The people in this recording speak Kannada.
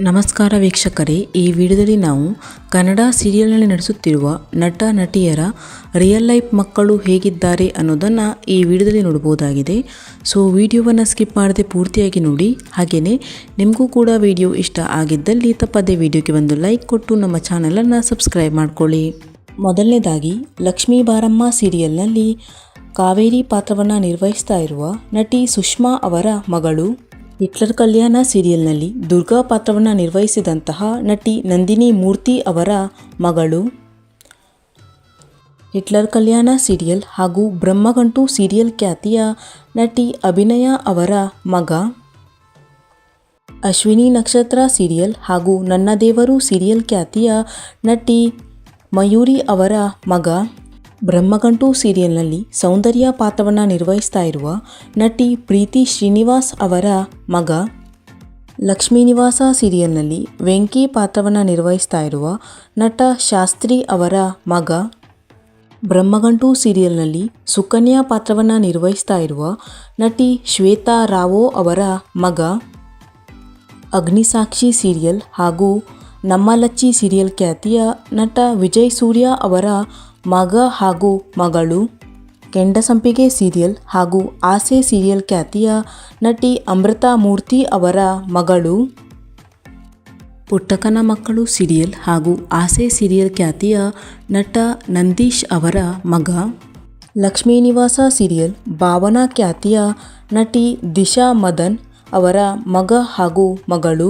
ನಮಸ್ಕಾರ ವೀಕ್ಷಕರೇ, ಈ ವಿಡಿಯೋದಲ್ಲಿ ನಾವು ಕನ್ನಡ ಸೀರಿಯಲ್ನಲ್ಲಿ ನಡೆಸುತ್ತಿರುವ ನಟ ನಟಿಯರ ರಿಯಲ್ ಲೈಫ್ ಮಕ್ಕಳು ಹೇಗಿದ್ದಾರೆ ಅನ್ನೋದನ್ನು ಈ ವಿಡಿಯೋದಲ್ಲಿ ನೋಡಬಹುದಾಗಿದೆ. ಸೊ ವಿಡಿಯೋವನ್ನು ಸ್ಕಿಪ್ ಮಾಡದೆ ಪೂರ್ತಿಯಾಗಿ ನೋಡಿ. ಹಾಗೆಯೇ ನಿಮಗೂ ಕೂಡ ವಿಡಿಯೋ ಇಷ್ಟ ಆಗಿದ್ದಲ್ಲಿ ತಪ್ಪದೇ ವಿಡಿಯೋಗೆ ಒಂದು ಲೈಕ್ ಕೊಟ್ಟು ನಮ್ಮ ಚಾನಲನ್ನು ಸಬ್ಸ್ಕ್ರೈಬ್ ಮಾಡ್ಕೊಳ್ಳಿ. ಮೊದಲನೇದಾಗಿ ಲಕ್ಷ್ಮೀ ಬಾರಮ್ಮ ಸೀರಿಯಲ್ನಲ್ಲಿ ಕಾವೇರಿ ಪಾತ್ರವನ್ನು ನಿರ್ವಹಿಸ್ತಾ ಇರುವ ನಟಿ ಸುಷ್ಮಾ ಅವರ ಮಗಳು. ಹಿಟ್ಲರ್ ಕಲ್ಯಾಣ ಸೀರಿಯಲ್ನಲ್ಲಿ ದುರ್ಗಾ ಪಾತ್ರವನ್ನು ನಿರ್ವಹಿಸಿದಂತಹ ನಟಿ ನಂದಿನಿ ಮೂರ್ತಿ ಅವರ ಮಗಳು. ಹಿಟ್ಲರ್ ಕಲ್ಯಾಣ ಸೀರಿಯಲ್ ಹಾಗೂ ಬ್ರಹ್ಮಗಂಟು ಸೀರಿಯಲ್ ಖ್ಯಾತಿಯ ನಟಿ ಅಭಿನಯ ಅವರ ಮಗ. ಅಶ್ವಿನಿ ನಕ್ಷತ್ರ ಸೀರಿಯಲ್ ಹಾಗೂ ನನ್ನ ದೇವರು ಸೀರಿಯಲ್ ಖ್ಯಾತಿಯ ನಟಿ ಮಯೂರಿ ಅವರ ಮಗ. ಬ್ರಹ್ಮಗಂಟು ಸೀರಿಯಲ್ನಲ್ಲಿ ಸೌಂದರ್ಯ ಪಾತ್ರವನ್ನು ನಿರ್ವಹಿಸ್ತಾ ಇರುವ ನಟಿ ಪ್ರೀತಿ ಶ್ರೀನಿವಾಸ್ ಅವರ ಮಗ. ಲಕ್ಷ್ಮೀ ನಿವಾಸ ಸೀರಿಯಲ್ನಲ್ಲಿ ವೆಂಕಿ ಪಾತ್ರವನ್ನು ನಿರ್ವಹಿಸ್ತಾ ಇರುವ ನಟ ಶಾಸ್ತ್ರಿ ಅವರ ಮಗ. ಬ್ರಹ್ಮಗಂಟು ಸೀರಿಯಲ್ನಲ್ಲಿ ಸುಕನ್ಯಾ ಪಾತ್ರವನ್ನು ನಿರ್ವಹಿಸ್ತಾ ಇರುವ ನಟಿ ಶ್ವೇತಾ ರಾವೋ ಅವರ ಮಗ. ಅಗ್ನಿಸಾಕ್ಷಿ ಸೀರಿಯಲ್ ಹಾಗೂ ನಮ್ಮ ಲಚ್ಚಿ ಸೀರಿಯಲ್ ಖ್ಯಾತಿಯ ನಟ ವಿಜಯ್ ಸೂರ್ಯ ಅವರ ಮಗ ಹಾಗೂ ಮಗಳು. ಕೆಂಡಸಂಪಿಗೆ ಸೀರಿಯಲ್ ಹಾಗೂ ಆಸೆ ಸೀರಿಯಲ್ ಖ್ಯಾತಿಯ ನಟಿ ಅಮೃತ ಮೂರ್ತಿ ಅವರ ಮಗಳು. ಪುಟ್ಟಕ್ಕನ ಮಕ್ಕಳು ಸೀರಿಯಲ್ ಹಾಗೂ ಆಸೆ ಸೀರಿಯಲ್ ಖ್ಯಾತಿಯ ನಟ ನಂದೀಶ್ ಅವರ ಮಗ. ಲಕ್ಷ್ಮೀ ನಿವಾಸ ಸೀರಿಯಲ್ ಭಾವನಾ ಖ್ಯಾತಿಯ ನಟಿ ದಿಶಾ ಮದನ್ ಅವರ ಮಗ ಹಾಗೂ ಮಗಳು.